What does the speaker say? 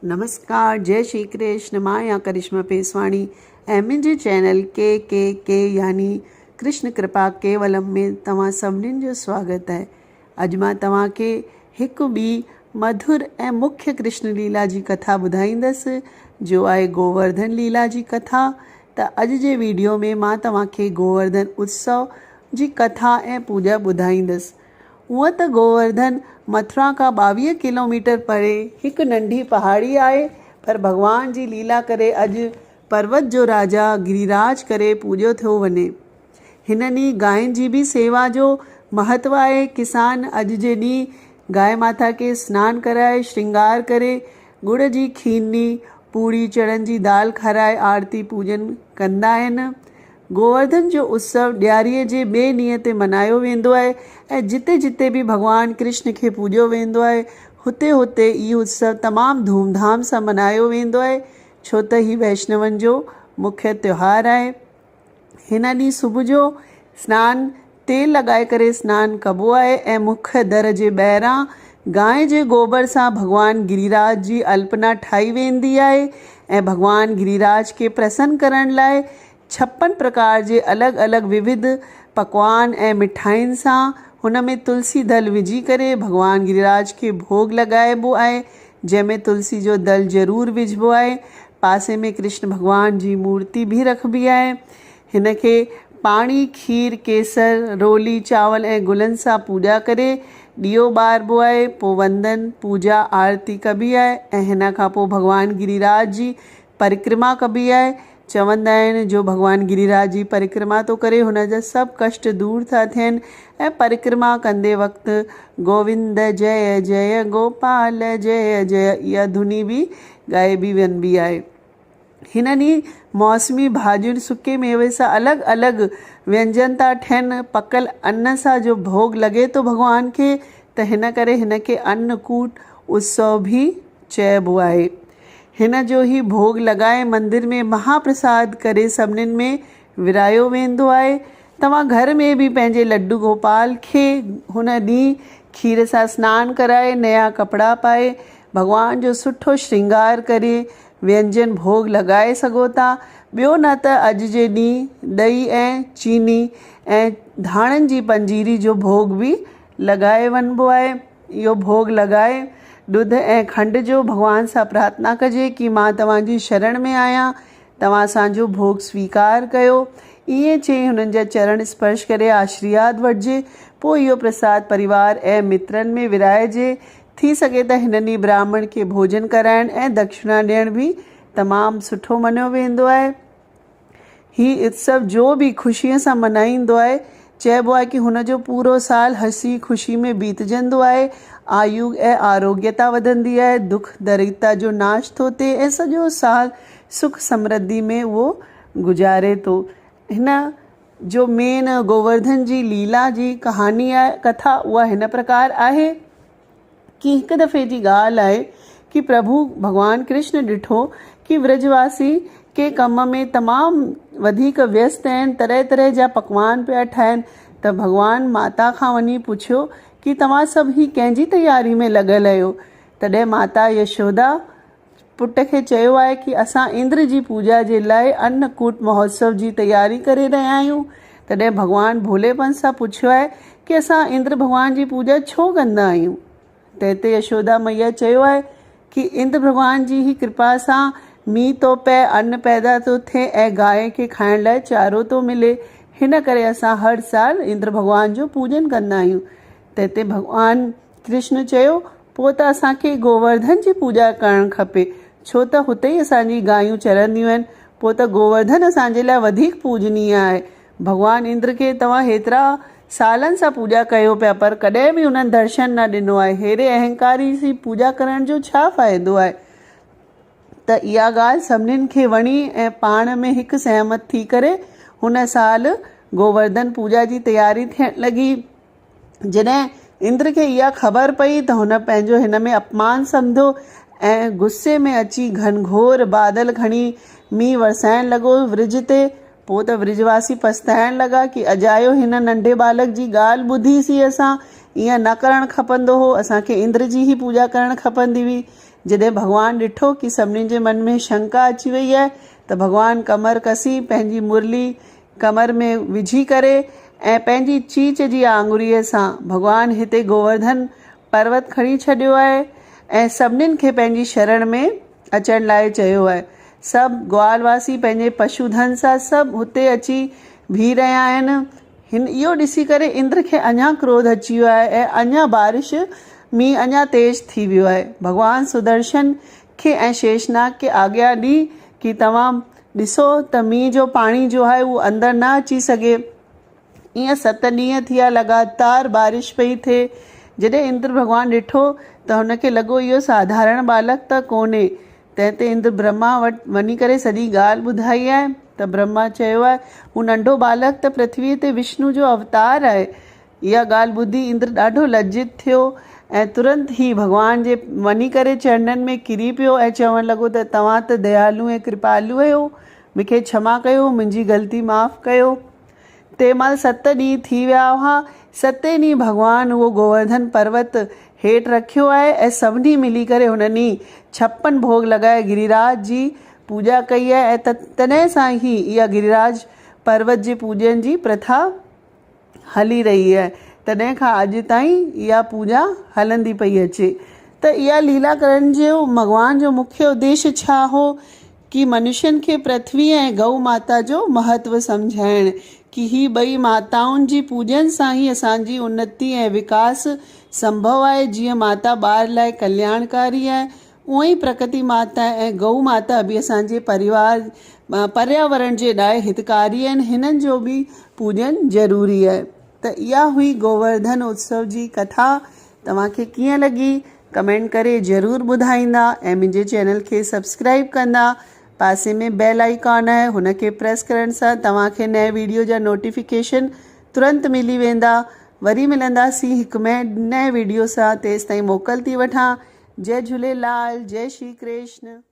नमस्कार, जय श्री कृष्ण। मां या करिश्मा पेसवाणी ऐं मुंहिंजे चैनल के यानी कृष्ण कृपा केवलम में तव्हां सभिनीनि जो स्वागत आहे। अॼु मां तव्हांखे हिकु ॿी मधुर ऐं मुख्य कृष्ण लीला जी कथा ॿुधाईंदसि, जो आहे गोवर्धन लीला जी कथा। त अॼु जे वीडियो में मां तव्हांखे गोवर्धन उत्सव जी कथा ऐं पूजा ॿुधाईंदसि। हूअं त गोवर्धन मथुरा खां 22 किलोमीटर परे हिकु नंढी पहाड़ी आहे, पर भॻवान जी लीला करे अॼु पर्वत जो राजा गिरिराज करे पूॼो थियो वञे। हिन ॾींहुं गांयुनि जी बि सेवा जो महत्व आहे। किसान अॼु जे ॾींहुं गाय माता खे सनानु कराए श्रृंगार करे गुड़ जी खीरनी पूड़ी चणनि जी दाल खाराए आरती पूजन कंदा आहिनि। गोवर्धन जो उत्सव ॾियारीअ जे ॿिए ॾींहं ते मल्हायो वेंदो आहे ऐं जिते जिते बि भॻवानु कृष्ण खे पूॼियो वेंदो आहे हुते हुते इहो उत्सव तमामु धूमधाम सां मल्हायो वेंदो आहे, छो त ही वैष्णवनि जो मुख्य त्योहारु आहे। हिन ॾींहुं सुबुह जो सनानु तेल लॻाए करे सनानु कबो आहे ऐं मुख्य दर जे ॿाहिरां गांइ जे गोबर सां भॻवानु गिरिराज जी अल्पना ठाही वेंदी आहे ऐं भॻवानु गिरिराज खे प्रसन्न करण लाइ 56 प्रकार जे अलॻि अलॻि विविध पकवान ऐं मिठाइनि सां हुन में तुलसी दल विझी करे भॻवानु गिरिराज खे भोग लॻाइबो आहे, जंहिंमें तुलसी जो दल ज़रूरु विझिबो आहे। पासे में कृष्ण भॻवान जी मूर्ति बि रखबी आहे। हिन खे पाणी खीर केसर रोली चावल ऐं गुलनि सां पूॼा करे ॾीओ ॿारबो आहे। पोइ वंदन पूॼा आरती कबी आहे ऐं हिन खां पोइ भॻवानु गिरिराज जी परिक्रमा कबी आहे। चवंदा आहिनि जो भॻवानु गिरिराज जी परिक्रमा थो करे हुन जा सभु कष्ट दूर था थियनि ऐं परिक्रमा कंदे वक़्तु गोविंद जय जय गोपाल जय जय इहा धुनी बि ॻाइबी वञिबी आहे। हिन ॾींहुं मौसमी भाॼियुनि सुके मेवे सां अलॻि अलॻि व्यंजन था ठहिनि। पकल अन्न सां जो भोग लॻे थो भॻवान खे, त हिन करे हिन खे अन्नकूट उत्सव बि चइबो आहे। हिन जो ई भोग लॻाए मंदिर में महाप्रसाद करे सभिनीनि में विरायो वेंदो आहे। तव्हां घर में बि पंहिंजे लड्डू गोपाल खे हुन ॾींहुं खीर सां सनानु कराए नया कपिड़ा पाए भॻवान जो सुठो श्रृंगार करे व्यंजन भोग लॻाए सघो था। ॿियो न त अॼु जे ॾींहुं ॾही ऐं चीनी ऐं धाणनि जी पंजीरी जो भोग बि लॻाए वञिबो आहे। इहो भोग लॻाए ॾुध ऐं खंड जो भॻवान सां प्रार्थना कजे कि मां तव्हांजी शरण में आहियां, तव्हां असांजो भोग स्वीकार कयो। ईअं चई हुननि जा चरण स्पर्श करे आशीर्वाद वठिजे। पोइ इहो प्रसाद परिवार ऐं मित्रनि में विराइजे। थी सघे त हिन ॾींहुं ब्राह्मण खे भोजन कराइण ऐं दक्षिणा ॾियण बि तमामु सुठो मञियो वेंदो आहे। ही उत्सव जो बि ख़ुशीअ सां मल्हाईंदो आहे, चइबो आहे कि हुनजो पूरो साल हसी ख़ुशी में बीतजंदो आहे। आयु ऐं आरोग्यता वधंदी आहे, दुख दरिद्रता जो नाश थो थिए ऐं सॼो साल सुख समृद्धि में उहो गुज़ारे थो। हिन जो मेन गोवर्धन जी लीला जी कहानी आहे, कथा उहा हिन प्रकार आहे कि हिकु दफ़े जी ॻाल्हि आहे कि प्रभु भॻवानु कृष्ण ॾिठो कि व्रजवासी के कम में तमामु वधीक व्यस्त आहिनि, तरह तरह जा पकवान पिया ठाहिनि। त भॻवानु माता खां वञी पुछियो कि तव्हां सभु ही कंहिंजी तयारी में लॻल आहियो। तॾहिं माता यशोदा पुट खे चयो आहे कि असां इंद्र जी पूॼा जे लाइ अन्नकूट महोत्सव जी तयारी करे रहिया आहियूं। तॾहिं भॻवानु भोलेपन सां पुछियो आहे कि असां इंद्र भॻवान जी पूॼा छो कंदा आहियूं। त हिते यशोदा मैया चयो आहे कि इंद्र भॻवान जी ही कृपा सां मींहुं थो पए, अन्न पैदा थो थिए ऐं गांइ खे खाइण लाइ चारो थो मिले। हिन करे असां हर साल इंद्र भॻवान जो पूॼन कंदा आहियूं। त हिते भॻवानु कृष्ण चयो पोइ त असांखे गोवर्धन जी पूॼा करणु खपे, छो त हुते ई असांजी गायूं चरंदियूं आहिनि। पोइ त गोवर्धन असांजे लाइ वधीक पूजनीय आहे। भॻवानु इंद्र खे तव्हां हेतिरा सालनि सां पूॼा कयो पिया, पर कॾहिं बि उन्हनि दर्शन न ॾिनो आहे। हेॾे अहंकारी सी पूॼा करण जो छा फ़ाइदो आहे। त इहा ॻाल्हि सभिनीनि खे वणी ऐं पाण में हिकु सहमत थी करे हुन साल गोवर्धन पूॼा जी तयारी थियण लॻी। जॾहिं इंद्र खे इहा ख़बर पई त हुन पंहिंजो हिन में अपमान सम्झो ऐं गुस्से में अची घनघोर बादल खणी मींहुं वरसाइण लॻो वृज ते। पोइ त वृजवासी पछताइण लॻा कि अजायो हिन नंढे बालक जी ॻाल्हि ॿुधीसीं, असां ईअं न करणु खपंदो हो, असांखे इंद्र जी ई पूॼा करणु खपंदी हुई। जॾहिं भॻवानु ॾिठो कि सभिनीनि जे मन में शंका अची वई आहे त भॻवानु कमर कसी पंहिंजी मुरली कमर में विझी करे ऐं पंहिंजी चीच जी आङुरीअ सां भॻवानु हिते गोवर्धन पर्वत खणी छॾियो आहे ऐं सभिनीनि खे पंहिंजी शरण में अचण लाइ चयो आहे। सभु ग्वालवासी पंहिंजे पशुधन सां सभु हुते अची बीह रहिया आहिनि। हिन इहो ॾिसी करे इंद्र खे अञा क्रोध अची वियो आहे ऐं अञा बारिश मींहुं अञा तेज़ थी वियो आहे। भॻवानु सुदर्शन खे ऐं शेषनाग खे आज्ञा ॾी कि तव्हां ॾिसो त मींहं जो पाणी जो आहे उहो अंदरि न अची सघे। ईअं 7 ॾींहं थी विया लगातार बारिश पई थिए। जॾहिं इंद्र भॻवानु ॾिठो त हुनखे लॻो इहो साधारण बालक त कोन्हे। तंहिं ते इंद्र ब्रह्मा वटि वञी करे सॼी ॻाल्हि ॿुधाई आहे त ब्रह्मा चयो आहे हू नंढो बालक त पृथ्वीअ ते विष्णु जो अवतार आहे। इहा ॻाल्हि ॿुधी इंद्र ॾाढो लज्जित थियो ऐं तुरंत ई भॻवान जे वञी करे चरणनि में किरी पियो ऐं चवणु लॻो त तव्हां त दयालु ऐं कृपालु आहियो, मूंखे क्षमा कयो, मुंहिंजी ग़लती माफ़ु कयो। तंहिंमहिल 7 ॾींहं थी विया हुआ। 7 ॾींहं भॻवानु उहो गोवर्धन पर्वत हेठि रखियो आहे ऐं सभिनी मिली करे हुन ॾींहुं 56 भोग लॻाए गिरिराज जी पूॼा कई आहे ऐं तॾहिं सां ई इहा गिरिराज पर्वत जे पूॼन जी प्रथा हली रही आहे। तॾहिं खां अॼु ताईं इहा पूॼा हलंदी पई अचे। त इहा लीला करण जो भॻवान जो मुख्य उद्देश्य छा हो कि मनुष्यनि खे पृथ्वी ऐं गौ माता जो महत्व सम्झाइण कि ही ॿई माताउनि जी पूॼन सां ई असांजी उन्नति ऐं विकास संभव आहे। जीअं माता ॿार लाइ कल्याणकारी आहे उअं ई प्रकृति माता ऐं गौ माता बि असांजे पर्यावरण जे लाइ हितकारी आहिनि। हिननि जो बि पूॼन ज़रूरी आहे। त इहा हुई गोवर्धन उत्सव जी कथा। तव्हांखे कीअं लॻी कमेंट करे ज़रूरु ॿुधाईंदा ऐं मुंहिंजे चैनल खे सब्सक्राइब कंदा। पासे में बेल आइकॉन आहे, हुनखे प्रेस करण सां तव्हांखे नए वीडियो जा नोटिफिकेशन तुरंत मिली वेंदा। वरी मिलंदासीं हिकु नए वीडियो सां। तेसिताईं मोकल थी वठां। जय झूलेलाल, जय श्री कृष्ण।